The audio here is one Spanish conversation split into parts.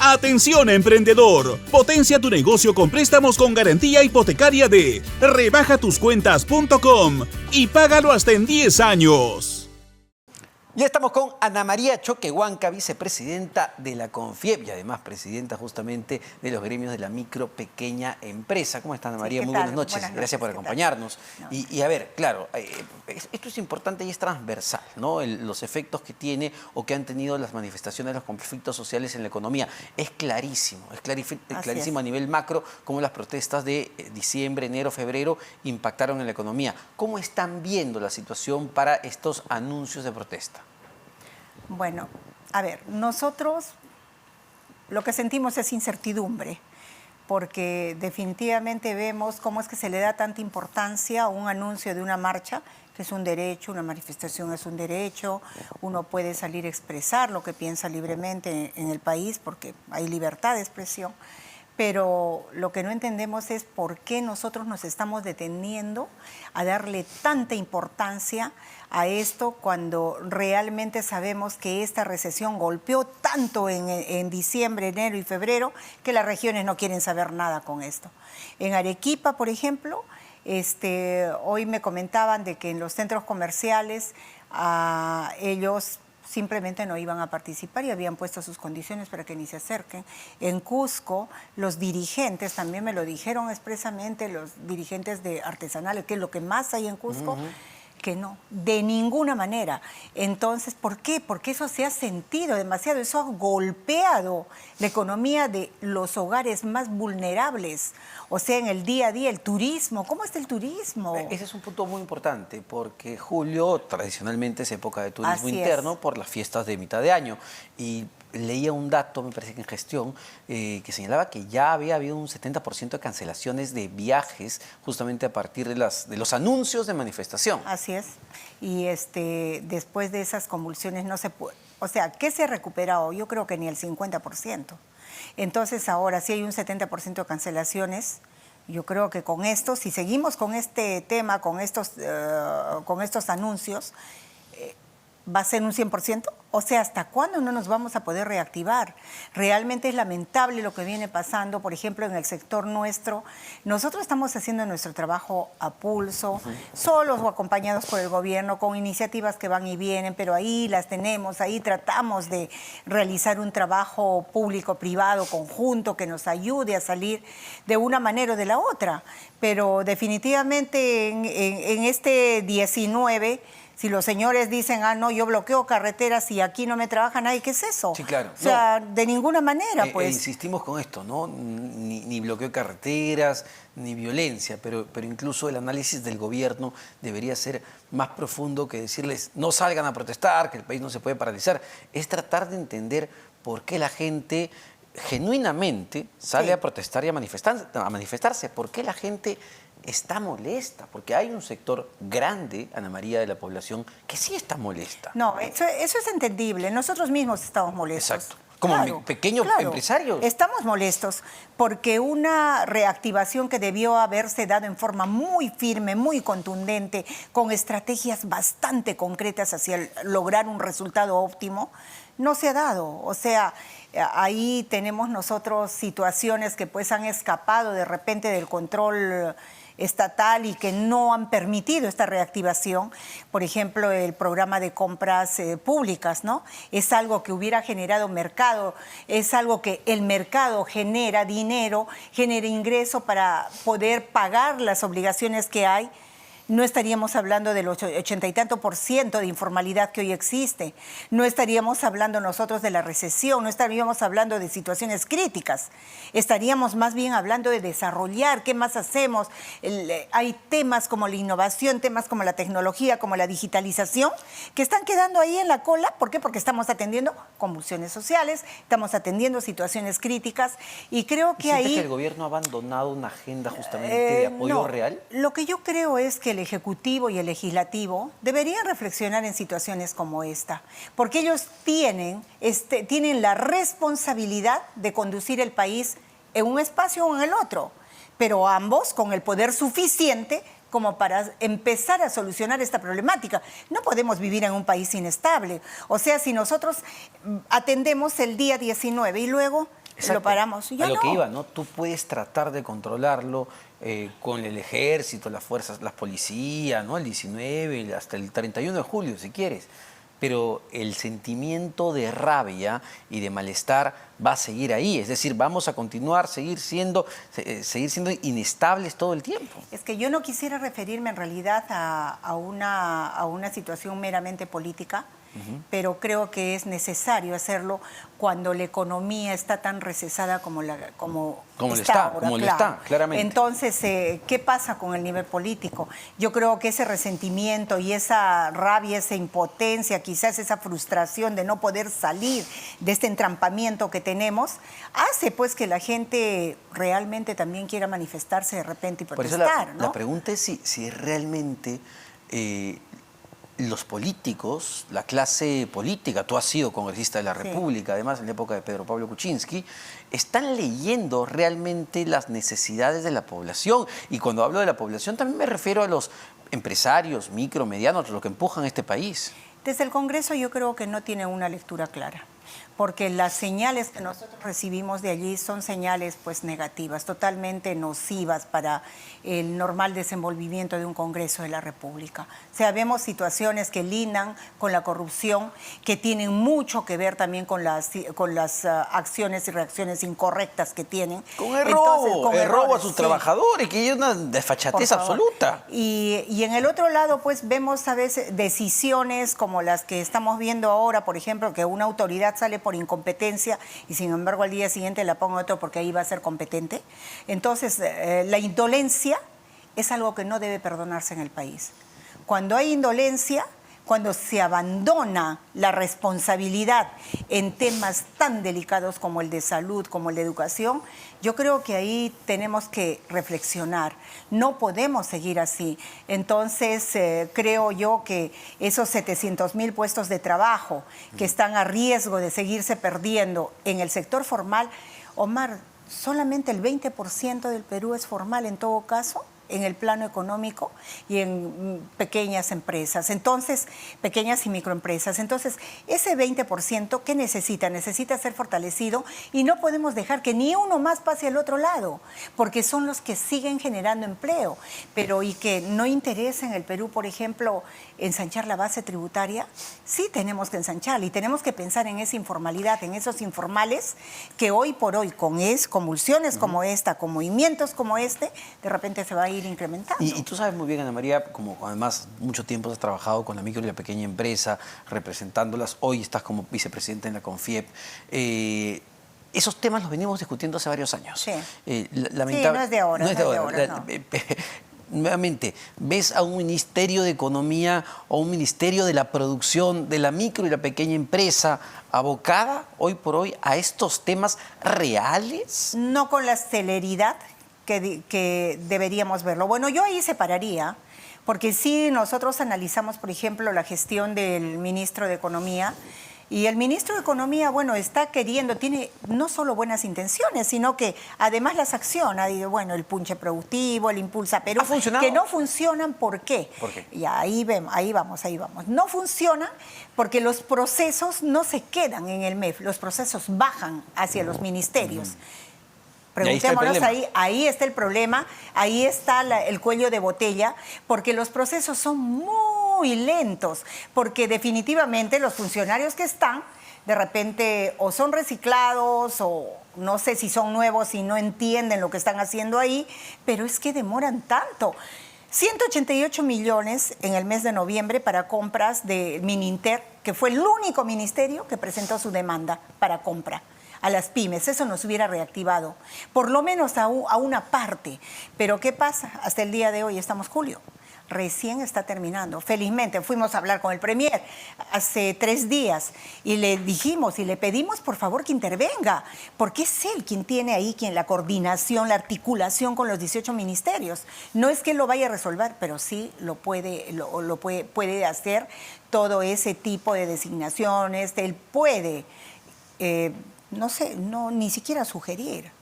Atención emprendedor, potencia tu negocio con préstamos con garantía hipotecaria de rebajatuscuentas.com y págalo hasta en 10 años. Ya estamos con Ana María Choquehuanca, vicepresidenta de la CONFIEP y además presidenta justamente de los gremios de la micro pequeña empresa. ¿Cómo está, Ana María? Sí, Muy buenas noches. Gracias por acompañarnos. No. Y a ver, claro, esto es importante y es transversal, ¿no? Los efectos que tiene o que han tenido las manifestaciones, los conflictos sociales en la economía. Es clarísimo a nivel macro cómo las protestas de diciembre, enero, febrero impactaron en la economía. ¿Cómo están viendo la situación para estos anuncios de protesta? Bueno, a ver, nosotros lo que sentimos es incertidumbre, porque definitivamente vemos cómo es que se le da tanta importancia a un anuncio de una marcha, que es un derecho, una manifestación es un derecho, uno puede salir a expresar lo que piensa libremente en el país porque hay libertad de expresión, pero lo que no entendemos es por qué nosotros nos estamos deteniendo a darle tanta importancia a esto cuando realmente sabemos que esta recesión golpeó tanto en diciembre, enero y febrero que las regiones no quieren saber nada con esto. En Arequipa, por ejemplo, hoy me comentaban de que en los centros comerciales ellos simplemente no iban a participar y habían puesto sus condiciones para que ni se acerquen. En Cusco, los dirigentes, también me lo dijeron expresamente, los dirigentes de artesanales, que es lo que más hay en Cusco, que no, de ninguna manera. Entonces, ¿por qué? Porque eso se ha sentido demasiado, eso ha golpeado la economía de los hogares más vulnerables, o sea, en el día a día, el turismo. ¿Cómo está el turismo? Ese es un punto muy importante, porque julio tradicionalmente es época de turismo interno por las fiestas de mitad de año. Y leía un dato, me parece que en gestión, que señalaba que ya había habido un 70% de cancelaciones de viajes justamente a partir de los anuncios de manifestación. Así es. Y después de esas convulsiones no se puede. O sea, ¿qué se ha recuperado? Yo creo que ni el 50%. Entonces ahora sí hay un 70% de cancelaciones. Yo creo que con esto, si seguimos con este tema, con estos anuncios, ¿va a ser un 100%? O sea, ¿hasta cuándo no nos vamos a poder reactivar? Realmente es lamentable lo que viene pasando, por ejemplo, en el sector nuestro. Nosotros estamos haciendo nuestro trabajo a pulso, solos o acompañados por el gobierno, con iniciativas que van y vienen, pero ahí las tenemos, ahí tratamos de realizar un trabajo público-privado conjunto que nos ayude a salir de una manera o de la otra. Pero definitivamente en este 19... Si los señores dicen, no, yo bloqueo carreteras y aquí no me trabaja nadie, ¿qué es eso? Sí, claro. O sea, de ninguna manera, pues. Insistimos con esto, ¿no? Ni bloqueo de carreteras, ni violencia, pero incluso el análisis del gobierno debería ser más profundo que decirles, no salgan a protestar, que el país no se puede paralizar. Es tratar de entender por qué la gente genuinamente sale a protestar y a manifestarse. ¿Por qué la gente está molesta? Porque hay un sector grande, Ana María, de la población que sí está molesta. No, eso es entendible. Nosotros mismos estamos molestos. Exacto. Como pequeños empresarios. Estamos molestos porque una reactivación que debió haberse dado en forma muy firme, muy contundente, con estrategias bastante concretas hacia lograr un resultado óptimo, no se ha dado. O sea, ahí tenemos nosotros situaciones que pues han escapado de repente del control estatal y que no han permitido esta reactivación. Por ejemplo, el programa de compras públicas, ¿no? Es algo que hubiera generado mercado, es algo que el mercado genera dinero, genera ingreso para poder pagar las obligaciones que hay. No estaríamos hablando del 80 y tanto % de informalidad que hoy existe. No estaríamos hablando nosotros de la recesión, no estaríamos hablando de situaciones críticas. Estaríamos más bien hablando de desarrollar, qué más hacemos. Hay temas como la innovación, temas como la tecnología, como la digitalización, que están quedando ahí en la cola. ¿Por qué? Porque estamos atendiendo convulsiones sociales, estamos atendiendo situaciones críticas y creo que ahí... ¿Siente que el gobierno ha abandonado una agenda justamente de apoyo real? Lo que yo creo es que el Ejecutivo y el Legislativo deberían reflexionar en situaciones como esta, porque ellos tienen la responsabilidad de conducir el país en un espacio o en el otro, pero ambos con el poder suficiente como para empezar a solucionar esta problemática. No podemos vivir en un país inestable. O sea, si nosotros atendemos el día 19 y luego... Exacto. lo paramos. Ya a lo no. que iba, ¿no? Tú puedes tratar de controlarlo con el ejército, las fuerzas, las policías, ¿no? El 19, hasta el 31 de julio, si quieres. Pero el sentimiento de rabia y de malestar va a seguir ahí. Es decir, vamos a continuar, seguir siendo inestables todo el tiempo. Es que yo no quisiera referirme en realidad a una situación meramente política, pero creo que es necesario hacerlo cuando la economía está tan recesada como está ahora, como lo claro. está, claramente. Entonces, ¿qué pasa con el nivel político? Yo creo que ese resentimiento y esa rabia, esa impotencia, quizás esa frustración de no poder salir de este entrampamiento que tenemos, hace pues que la gente realmente también quiera manifestarse de repente y protestar. Por eso ¿no? la pregunta es si realmente los políticos, la clase política, tú has sido congresista de la República, además en la época de Pedro Pablo Kuczynski, están leyendo realmente las necesidades de la población. Y cuando hablo de la población también me refiero a los empresarios, micro, medianos, los que empujan este país. Desde el Congreso yo creo que no tiene una lectura clara, porque las señales que nosotros recibimos de allí son señales pues negativas, totalmente nocivas para el normal desenvolvimiento de un Congreso de la República. O sea, vemos situaciones que lindan con la corrupción, que tienen mucho que ver también con las acciones y reacciones incorrectas que tienen. Con el robo a sus trabajadores, que es una desfachatez absoluta. Y en el otro lado, pues vemos a veces decisiones como las que estamos viendo ahora, por ejemplo, que una autoridad sale por incompetencia y sin embargo al día siguiente la pongo otro porque ahí va a ser competente. Entonces, la indolencia es algo que no debe perdonarse en el país. Cuando hay indolencia, cuando se abandona la responsabilidad en temas tan delicados como el de salud, como el de educación, yo creo que ahí tenemos que reflexionar. No podemos seguir así. Entonces, creo yo que esos 700,000 puestos de trabajo que están a riesgo de seguirse perdiendo en el sector formal, Omar, solamente el 20% del Perú es formal en todo caso, en el plano económico y en pequeñas empresas, entonces, pequeñas y microempresas. Entonces, ese 20%, ¿qué necesita? Necesita ser fortalecido y no podemos dejar que ni uno más pase al otro lado, porque son los que siguen generando empleo. Pero, y que no interesa en el Perú, por ejemplo, ensanchar la base tributaria, sí tenemos que ensancharla y tenemos que pensar en esa informalidad, en esos informales que hoy por hoy, con convulsiones como esta, con movimientos como este, de repente se va a ir incrementando. Y tú sabes muy bien, Ana María, como además mucho tiempo has trabajado con la micro y la pequeña empresa, representándolas, hoy estás como vicepresidenta en la CONFIEP. Esos temas los venimos discutiendo hace varios años. Sí, sí, no es de ahora. No. Nuevamente, ¿ves a un Ministerio de Economía o un Ministerio de la Producción de la micro y la pequeña empresa abocada hoy por hoy a estos temas reales? No con la celeridad que deberíamos verlo. Bueno, yo ahí separaría, porque sí nosotros analizamos, por ejemplo, la gestión del ministro de Economía, y el ministro de Economía, bueno, está queriendo, tiene no solo buenas intenciones, sino que además las acciona. Bueno, el punche productivo, el Impulsa Perú, ¿ha funcionado? Que no funcionan, ¿por qué? ¿Por qué? Y ahí vamos. No funcionan porque los procesos no se quedan en el MEF, los procesos bajan hacia los ministerios. Preguntémonos, ahí está el problema, ahí está el cuello de botella, porque los procesos son muy lentos, porque definitivamente los funcionarios que están, de repente, o son reciclados, o no sé si son nuevos y no entienden lo que están haciendo ahí, pero es que demoran tanto. 188 millones en el mes de noviembre para compras de Mininter, que fue el único ministerio que presentó su demanda para compra a las pymes. Eso nos hubiera reactivado, por lo menos a una parte. Pero ¿qué pasa? Hasta el día de hoy, estamos julio, recién está terminando. Felizmente fuimos a hablar con el Premier hace 3 días y le dijimos y le pedimos por favor que intervenga, porque es él quien tiene ahí la coordinación, la articulación con los 18 ministerios. No es que él lo vaya a resolver, pero sí lo puede hacer todo ese tipo de designaciones. Él puede, ni siquiera sugerir.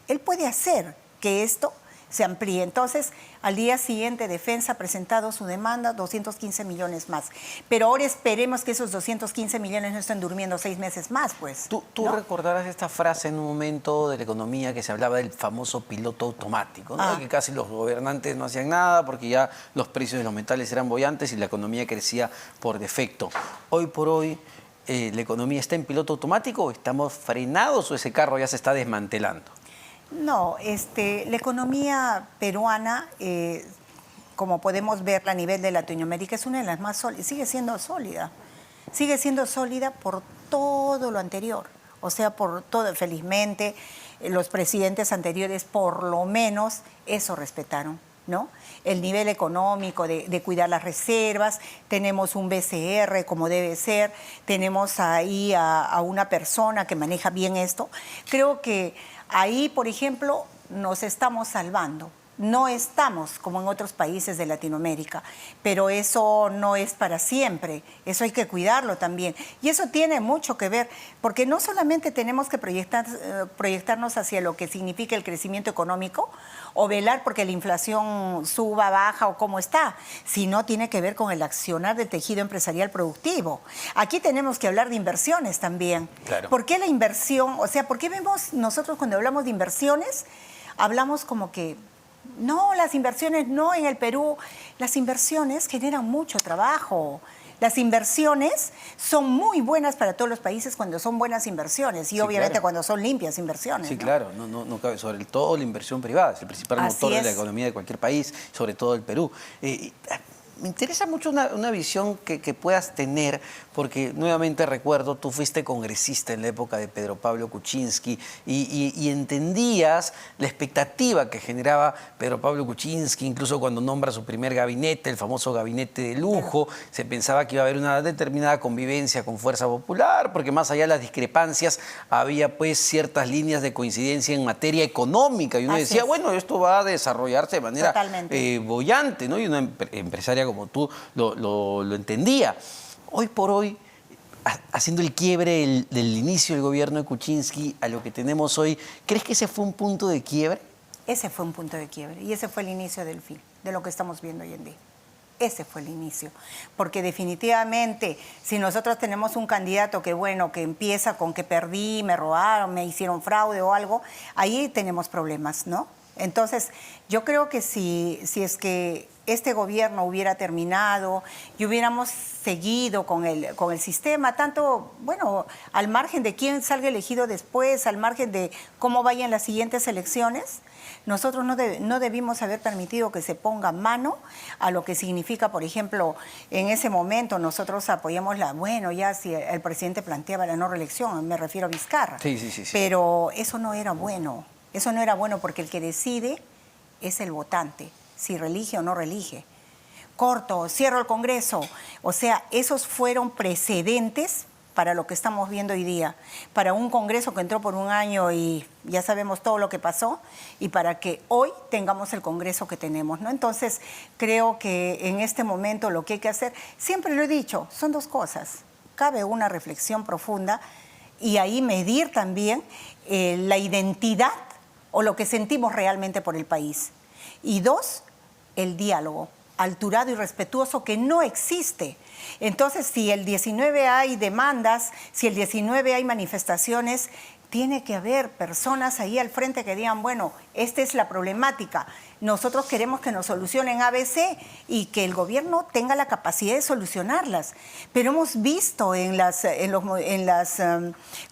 Él puede hacer que esto se amplíe. Entonces, al día siguiente, Defensa ha presentado su demanda, 215 millones más. Pero ahora esperemos que esos 215 millones no estén durmiendo 6 meses más, pues. Tú ¿no? recordarás esta frase en un momento de la economía que se hablaba del famoso piloto automático, ¿no? Que casi los gobernantes no hacían nada porque ya los precios de los metales eran bollantes y la economía crecía por defecto. Hoy por hoy, ¿la economía está en piloto automático o estamos frenados o ese carro ya se está desmantelando? No, la economía peruana, como podemos ver a nivel de Latinoamérica, es una de las más sólidas, sigue siendo sólida por todo lo anterior, o sea, por todo, felizmente, los presidentes anteriores por lo menos eso respetaron, ¿no? El nivel económico de cuidar las reservas, tenemos un BCR como debe ser, tenemos ahí a una persona que maneja bien esto. Creo que ahí, por ejemplo, nos estamos salvando. No estamos como en otros países de Latinoamérica, pero eso no es para siempre, eso hay que cuidarlo también. Y eso tiene mucho que ver, porque no solamente tenemos que proyectarnos hacia lo que significa el crecimiento económico o velar porque la inflación suba, baja o cómo está, sino tiene que ver con el accionar del tejido empresarial productivo. Aquí tenemos que hablar de inversiones también. Claro. ¿Por qué la inversión? O sea, ¿por qué vemos nosotros cuando hablamos de inversiones, hablamos como que no, las inversiones no en el Perú? Las inversiones generan mucho trabajo. Las inversiones son muy buenas para todos los países cuando son buenas inversiones y Sí, obviamente claro. cuando son limpias inversiones. Sí, ¿no? claro, no cabe, sobre todo la inversión privada, es el principal Así motor de la es. economía de cualquier país, sobre todo el Perú. Me interesa mucho una visión que puedas tener, porque nuevamente recuerdo, tú fuiste congresista en la época de Pedro Pablo Kuczynski y entendías la expectativa que generaba Pedro Pablo Kuczynski, incluso cuando nombra su primer gabinete, el famoso gabinete de lujo, se pensaba que iba a haber una determinada convivencia con Fuerza Popular, porque más allá de las discrepancias había pues ciertas líneas de coincidencia en materia económica y uno Así decía, es. bueno, esto va a desarrollarse de manera Totalmente. bollante, ¿no? Y una empresaria como tú lo entendía. Hoy por hoy, haciendo el quiebre del inicio del gobierno de Kuczynski a lo que tenemos hoy, ¿crees que ese fue un punto de quiebre? Ese fue un punto de quiebre y ese fue el inicio del fin, de lo que estamos viendo hoy en día. Ese fue el inicio, porque definitivamente si nosotros tenemos un candidato que bueno, que empieza con que perdí, me robaron, me hicieron fraude o algo, ahí tenemos problemas, ¿no? Entonces, yo creo que si es que este gobierno hubiera terminado y hubiéramos seguido con el sistema, tanto, bueno, al margen de quién salga elegido después, al margen de cómo vayan las siguientes elecciones, nosotros no debimos haber permitido que se ponga mano a lo que significa, por ejemplo, en ese momento nosotros apoyamos bueno, ya si el presidente planteaba la no reelección, me refiero a Vizcarra. Sí. Pero eso no era bueno. Eso no era bueno porque el que decide es el votante, si relige o no relige. Corto, cierro el Congreso. O sea, esos fueron precedentes para lo que estamos viendo hoy día. Para un Congreso que entró por un año y ya sabemos todo lo que pasó, y para que hoy tengamos el Congreso que tenemos, ¿no? Entonces, creo que en este momento lo que hay que hacer, siempre lo he dicho, son dos cosas. Cabe una reflexión profunda y ahí medir también la identidad o lo que sentimos realmente por el país. Y dos, el diálogo alturado y respetuoso que no existe. Entonces, si el 19 hay demandas, si el 19 hay manifestaciones, tiene que haber personas ahí al frente que digan, bueno, esta es la problemática, nosotros queremos que nos solucionen ABC y que el gobierno tenga la capacidad de solucionarlas. Pero hemos visto en las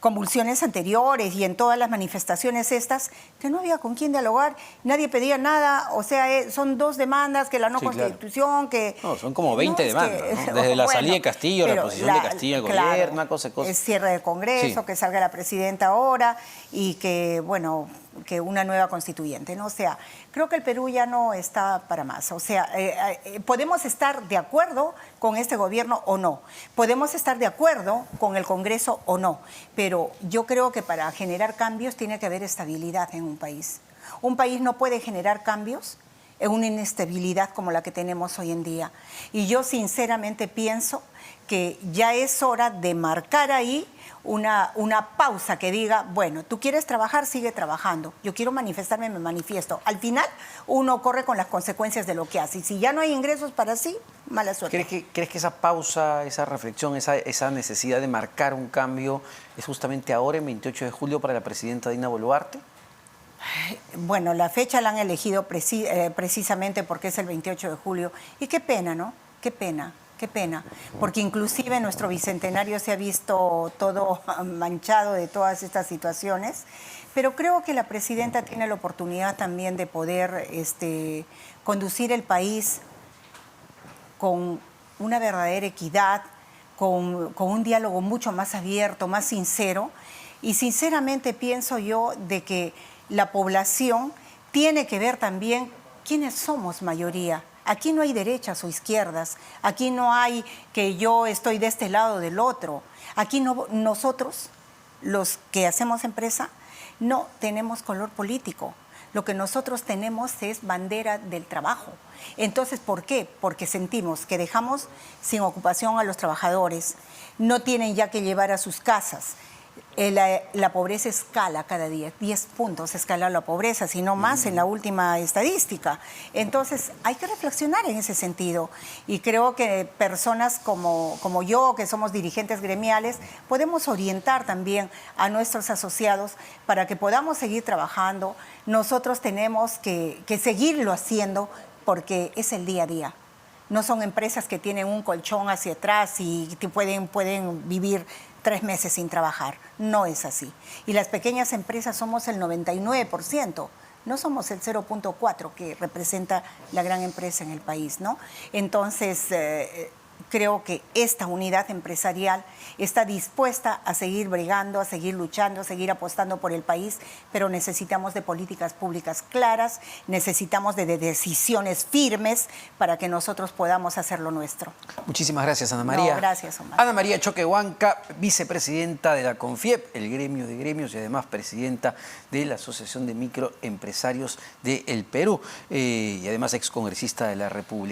convulsiones anteriores y en todas las manifestaciones estas que no había con quién dialogar, nadie pedía nada, o sea, son dos demandas, que la no constitución, que... No, son como 20 demandas, ¿no? Desde la salida de Castillo, la posición de Castillo al gobierno, una cosa. El cierre del Congreso, sí, que salga la presidenta ahora y que, bueno, que una nueva constituyente, ¿no? O sea, creo que el Perú ya no está para más. O sea, podemos estar de acuerdo con este gobierno o no, podemos estar de acuerdo con el Congreso o no, pero yo creo que para generar cambios tiene que haber estabilidad en un país. Un país no puede generar cambios en una inestabilidad como la que tenemos hoy en día. Y yo sinceramente pienso que ya es hora de marcar ahí una pausa que diga, bueno, tú quieres trabajar, sigue trabajando. Yo quiero manifestarme, me manifiesto. Al final, uno corre con las consecuencias de lo que hace. Y si ya no hay ingresos para sí, mala suerte. ¿Crees que esa pausa, esa reflexión, esa necesidad de marcar un cambio es justamente ahora, el 28 de julio, para la presidenta Dina Boluarte? Bueno, la fecha la han elegido precisamente porque es el 28 de julio. Y qué pena, ¿no? Qué pena. Qué pena, porque inclusive nuestro bicentenario se ha visto todo manchado de todas estas situaciones, pero creo que la presidenta tiene la oportunidad también de poder conducir el país con una verdadera equidad, con un diálogo mucho más abierto, más sincero, y sinceramente pienso yo de que la población tiene que ver también quiénes somos mayoría. Aquí no hay derechas o izquierdas, aquí no hay que yo estoy de este lado o del otro. Aquí no, nosotros, los que hacemos empresa, no tenemos color político. Lo que nosotros tenemos es bandera del trabajo. Entonces, ¿por qué? Porque sentimos que dejamos sin ocupación a los trabajadores, no tienen ya que llevar a sus casas. La pobreza escala cada día, 10 puntos escala la pobreza, si no más en la última estadística. Entonces hay que reflexionar en ese sentido y creo que personas como yo, que somos dirigentes gremiales, podemos orientar también a nuestros asociados para que podamos seguir trabajando. Nosotros tenemos que seguirlo haciendo porque es el día a día. No son empresas que tienen un colchón hacia atrás y pueden vivir 3 meses sin trabajar. No es así. Y las pequeñas empresas somos el 99%, no somos el 0.4% que representa la gran empresa en el país, ¿no? Entonces, creo que esta unidad empresarial está dispuesta a seguir bregando, a seguir luchando, a seguir apostando por el país, pero necesitamos de políticas públicas claras, necesitamos de decisiones firmes para que nosotros podamos hacer lo nuestro. Muchísimas gracias, Ana María. No, gracias, Omar. Ana María Choquehuanca, vicepresidenta de la CONFIEP, el gremio de gremios, y además presidenta de la Asociación de Microempresarios del Perú, y además excongresista de la República.